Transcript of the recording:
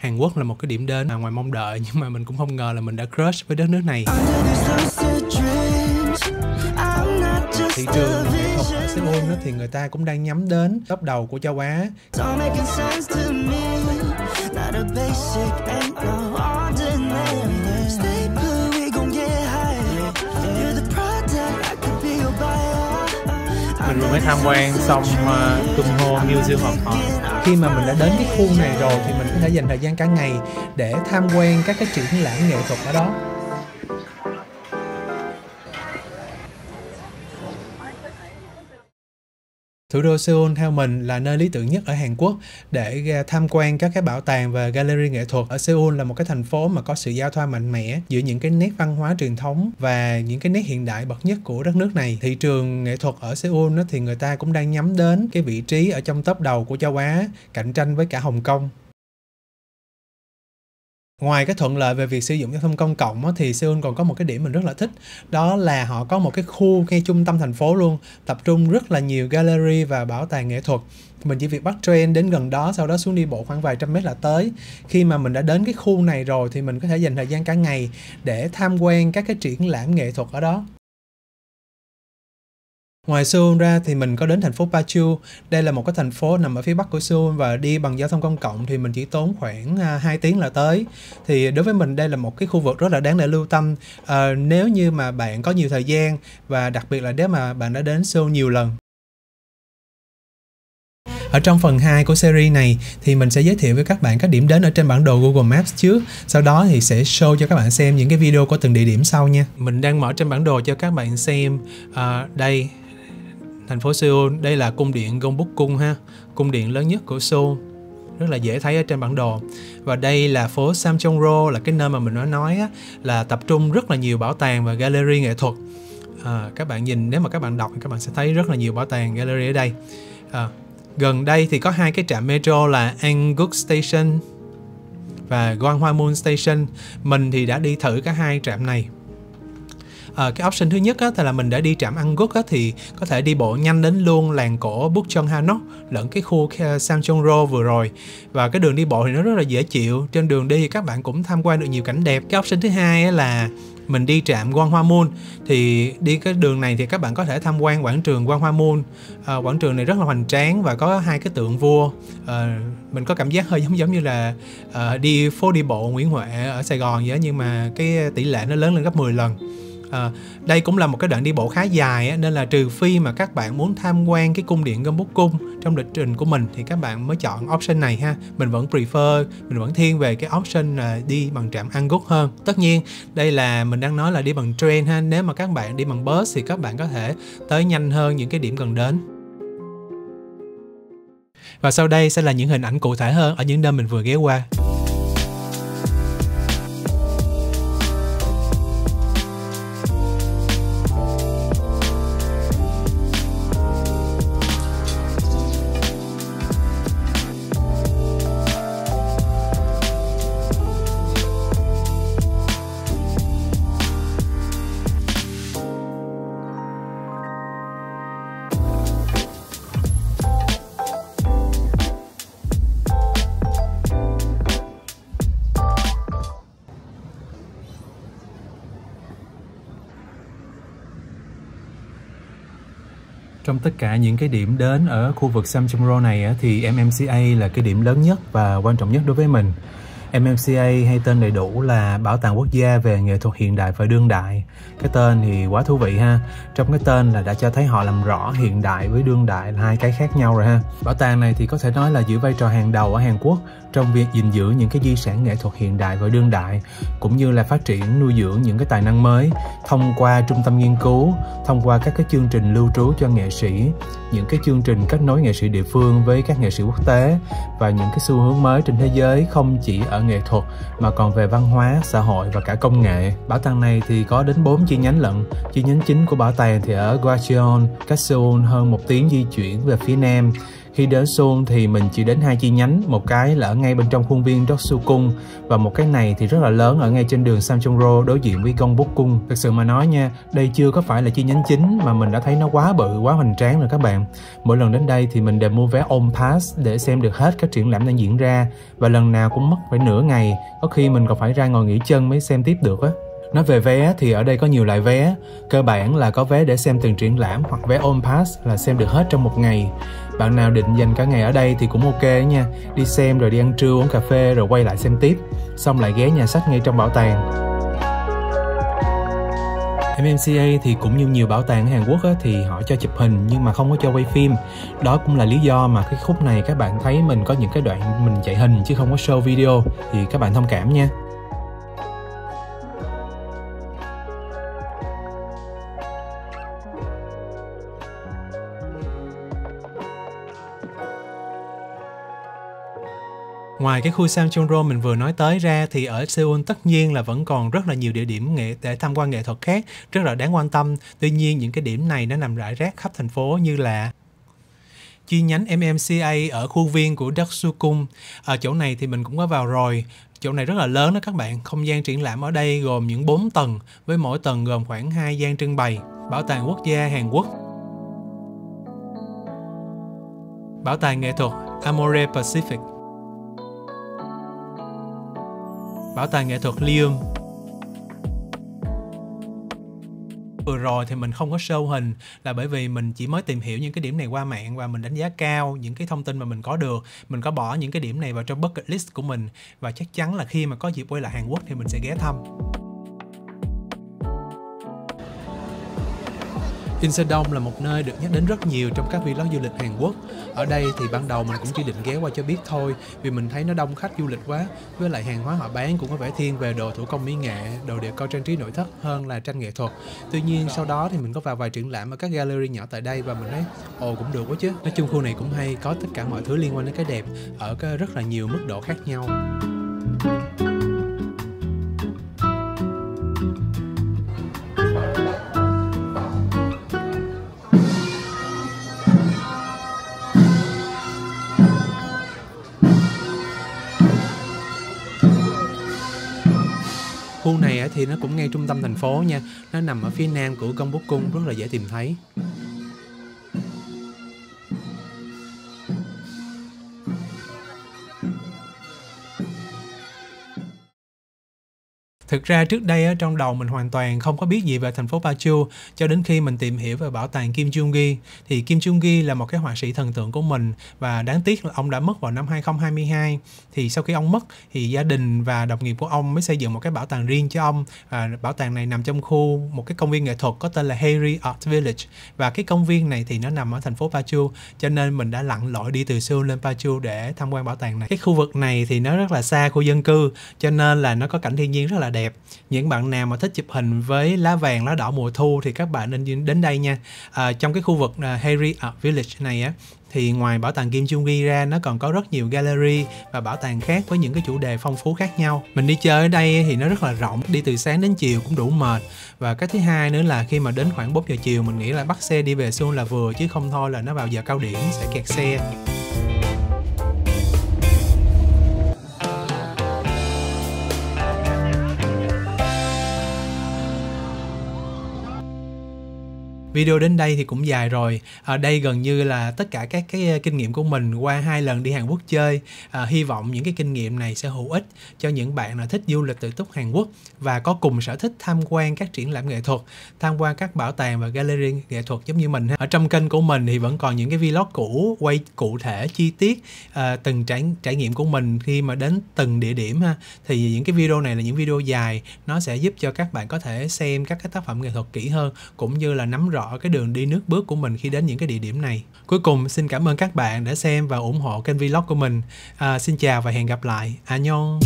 Hàn Quốc là một cái điểm đến ngoài mong đợi, nhưng mà mình cũng không ngờ là mình đã crush với đất nước này. Thị trường nghệ thuật ở Seoul đó thì người ta cũng đang nhắm đến top đầu của châu Á. Mình vừa mới tham quan xong Kumho Museum of Art. Khi mà mình đã đến cái khu này rồi thì mình có thể dành thời gian cả ngày để tham quan các cái triển lãm nghệ thuật ở đó. Thủ đô Seoul theo mình là nơi lý tưởng nhất ở Hàn Quốc để tham quan các cái bảo tàng và gallery nghệ thuật. Ở Seoul là một cái thành phố mà có sự giao thoa mạnh mẽ giữa những cái nét văn hóa truyền thống và những cái nét hiện đại bậc nhất của đất nước này. Thị trường nghệ thuật ở Seoul đó thì người ta cũng đang nhắm đến cái vị trí ở trong top đầu của châu Á, cạnh tranh với cả Hồng Kông. Ngoài cái thuận lợi về việc sử dụng giao thông công cộng thì Seoul còn có một cái điểm mình rất là thích. Đó là họ có một cái khu ngay trung tâm thành phố luôn, tập trung rất là nhiều gallery và bảo tàng nghệ thuật. Mình chỉ việc bắt train đến gần đó, sau đó xuống đi bộ khoảng vài trăm mét là tới. Khi mà mình đã đến cái khu này rồi thì mình có thể dành thời gian cả ngày để tham quan các cái triển lãm nghệ thuật ở đó. Ngoài Seoul ra thì mình có đến thành phố Paju. Đây là một cái thành phố nằm ở phía bắc của Seoul và đi bằng giao thông công cộng thì mình chỉ tốn khoảng 2 tiếng là tới. Thì đối với mình đây là một cái khu vực rất là đáng để lưu tâm nếu như mà bạn có nhiều thời gian và đặc biệt là nếu mà bạn đã đến Seoul nhiều lần. Ở trong phần 2 của series này thì mình sẽ giới thiệu với các bạn các điểm đến ở trên bản đồ Google Maps trước. Sau đó thì sẽ show cho các bạn xem những cái video của từng địa điểm sau nha. Mình đang mở trên bản đồ cho các bạn xem. Đây, thành phố Seoul, đây là cung điện Gyeongbokgung ha, cung điện lớn nhất của Seoul, rất là dễ thấy ở trên bản đồ. Và đây là phố Samcheong-ro, là cái nơi mà mình nói á, là tập trung rất là nhiều bảo tàng và gallery nghệ thuật. Các bạn nhìn, nếu mà các bạn đọc thì các bạn sẽ thấy rất là nhiều bảo tàng gallery ở đây. Gần đây thì có hai cái trạm metro là Anguk Station và Gwanghwamun Station. Mình thì đã đi thử cả hai trạm này. Cái option thứ nhất á, là mình đã đi trạm Anguk á, thì có thể đi bộ nhanh đến luôn làng cổ Bukchon-hanok lẫn cái khu Samcheong-ro vừa rồi. Và cái đường đi bộ thì nó rất là dễ chịu. Trên đường đi thì các bạn cũng tham quan được nhiều cảnh đẹp. Cái option thứ hai á, là mình đi trạm Gwanghwamun. Thì đi cái đường này thì các bạn có thể tham quan quảng trường Gwanghwamun. Quảng trường này rất là hoành tráng và có hai cái tượng vua. Mình có cảm giác hơi giống như là đi phố đi bộ Nguyễn Huệ ở Sài Gòn vậy, nhưng mà cái tỷ lệ nó lớn lên gấp 10 lần. Đây cũng là một cái đoạn đi bộ khá dài á, nên là trừ phi mà các bạn muốn tham quan cái cung điện Gyeongbokgung trong lịch trình của mình thì các bạn mới chọn option này ha. Mình vẫn thiên về cái option là đi bằng trạm Anguk hơn. Tất nhiên đây là mình đang nói là đi bằng train ha. Nếu mà các bạn đi bằng bus thì các bạn có thể tới nhanh hơn những cái điểm gần đến. Và sau đây sẽ là những hình ảnh cụ thể hơn ở những nơi mình vừa ghé qua. Trong tất cả những cái điểm đến ở khu vực Samcheong-ro này thì MMCA là cái điểm lớn nhất và quan trọng nhất đối với mình. MMCA hay tên đầy đủ là Bảo tàng Quốc gia về nghệ thuật hiện đại và đương đại. Cái tên thì quá thú vị ha. Trong cái tên là đã cho thấy họ làm rõ hiện đại với đương đại là hai cái khác nhau rồi ha. Bảo tàng này thì có thể nói là giữ vai trò hàng đầu ở Hàn Quốc trong việc gìn giữ những cái di sản nghệ thuật hiện đại và đương đại, cũng như là phát triển nuôi dưỡng những cái tài năng mới thông qua trung tâm nghiên cứu, thông qua các cái chương trình lưu trú cho nghệ sĩ, những cái chương trình kết nối nghệ sĩ địa phương với các nghệ sĩ quốc tế và những cái xu hướng mới trên thế giới, không chỉ ở nghệ thuật mà còn về văn hóa, xã hội và cả công nghệ. Bảo tàng này thì có đến 4 chi nhánh lận. Chi nhánh chính của bảo tàng thì ở Gwacheon, cách Seoul hơn 1 tiếng di chuyển về phía nam. Khi đến Seoul thì mình chỉ đến 2 chi nhánh, một cái là ở ngay bên trong khuôn viên Doksu-gung và một cái này thì rất là lớn ở ngay trên đường Samcheong-ro đối diện với Gyeongbokgung. Thực sự mà nói nha, đây chưa có phải là chi nhánh chính mà mình đã thấy nó quá bự, quá hoành tráng rồi các bạn. Mỗi lần đến đây thì mình đều mua vé All Pass để xem được hết các triển lãm đang diễn ra và lần nào cũng mất phải nửa ngày, có khi mình còn phải ra ngồi nghỉ chân mới xem tiếp được á. Nói về vé thì ở đây có nhiều loại vé. Cơ bản là có vé để xem từng triển lãm hoặc vé All Pass là xem được hết trong một ngày. Bạn nào định dành cả ngày ở đây thì cũng ok nha. Đi xem rồi đi ăn trưa uống cà phê rồi quay lại xem tiếp. Xong lại ghé nhà sách ngay trong bảo tàng. MMCA thì cũng như nhiều bảo tàng ở Hàn Quốc á, thì họ cho chụp hình nhưng mà không có cho quay phim. Đó cũng là lý do mà cái khúc này các bạn thấy mình có những cái đoạn mình chạy hình chứ không có show video. Thì các bạn thông cảm nha. Ngoài cái khu Samcheong-ro mình vừa nói tới ra thì ở Seoul tất nhiên là vẫn còn rất là nhiều địa điểm để tham quan nghệ thuật khác rất là đáng quan tâm. Tuy nhiên những cái điểm này nó nằm rải rác khắp thành phố như là chi nhánh MMCA ở khu viên của Doksu-gung. Ở chỗ này thì mình cũng có vào rồi. Chỗ này rất là lớn đó các bạn. Không gian triển lãm ở đây gồm những 4 tầng với mỗi tầng gồm khoảng 2 gian trưng bày. Bảo tàng quốc gia Hàn Quốc, bảo tàng nghệ thuật Amore Pacific, bảo tàng nghệ thuật Lyon. Vừa rồi thì mình không có show hình là bởi vì mình chỉ mới tìm hiểu những cái điểm này qua mạng và mình đánh giá cao những cái thông tin mà mình có được. Mình có bỏ những cái điểm này vào trong bucket list của mình và chắc chắn là khi mà có dịp quay lại Hàn Quốc thì mình sẽ ghé thăm. Incheon là một nơi được nhắc đến rất nhiều trong các vlog du lịch Hàn Quốc. Ở đây thì ban đầu mình cũng chỉ định ghé qua cho biết thôi, vì mình thấy nó đông khách du lịch quá. Với lại hàng hóa họ bán cũng có vẻ thiên về đồ thủ công mỹ nghệ, đồ decor trang trí nội thất hơn là tranh nghệ thuật. Tuy nhiên sau đó thì mình có vào vài triển lãm ở các gallery nhỏ tại đây và mình thấy ồ cũng được quá chứ. Nói chung khu này cũng hay, có tất cả mọi thứ liên quan đến cái đẹp ở rất là nhiều mức độ khác nhau. Khu này thì nó cũng ngay trung tâm thành phố nha. Nó nằm ở phía nam của Gyeongbokgung, rất là dễ tìm thấy. Thực ra trước đây ở trong đầu mình hoàn toàn không có biết gì về thành phố Paju cho đến khi mình tìm hiểu về bảo tàng Kim Joong-gi. Thì Kim Joong-gi là một cái họa sĩ thần tượng của mình và đáng tiếc là ông đã mất vào năm 2022. Thì sau khi ông mất thì gia đình và đồng nghiệp của ông mới xây dựng một cái bảo tàng riêng cho ông. Bảo tàng này nằm trong khu một cái công viên nghệ thuật có tên là Haeri Art Village. Và cái công viên này thì nó nằm ở thành phố Paju, cho nên mình đã lặn lội đi từ Seoul lên Paju để tham quan bảo tàng này. Cái khu vực này thì nó rất là xa khu dân cư, cho nên là nó có cảnh thiên nhiên rất là đẹp. Những bạn nào mà thích chụp hình với lá vàng, lá đỏ mùa thu thì các bạn nên đến đây nha. Trong cái khu vực Haeri Art Village này á, thì ngoài bảo tàng Kim Joong-gi ra, nó còn có rất nhiều gallery và bảo tàng khác với những cái chủ đề phong phú khác nhau. Mình đi chơi ở đây thì nó rất là rộng, đi từ sáng đến chiều cũng đủ mệt. Và cái thứ hai nữa là khi mà đến khoảng 4 giờ chiều mình nghĩ là bắt xe đi về Seoul là vừa, chứ không thôi là nó vào giờ cao điểm sẽ kẹt xe. Video đến đây thì cũng dài rồi. Ở đây gần như là tất cả các cái kinh nghiệm của mình qua 2 lần đi Hàn Quốc chơi. Hy vọng những cái kinh nghiệm này sẽ hữu ích cho những bạn nào thích du lịch tự túc Hàn Quốc và có cùng sở thích tham quan các triển lãm nghệ thuật, tham quan các bảo tàng và gallery nghệ thuật giống như mình. Ở trong kênh của mình thì vẫn còn những cái vlog cũ quay cụ thể chi tiết từng trải nghiệm của mình khi mà đến từng địa điểm ha. Thì những cái video này là những video dài, nó sẽ giúp cho các bạn có thể xem các cái tác phẩm nghệ thuật kỹ hơn, cũng như là nắm rõ cái đường đi nước bước của mình khi đến những cái địa điểm này. Cuối cùng xin cảm ơn các bạn đã xem và ủng hộ kênh vlog của mình. Xin chào và hẹn gặp lại. Annyeong.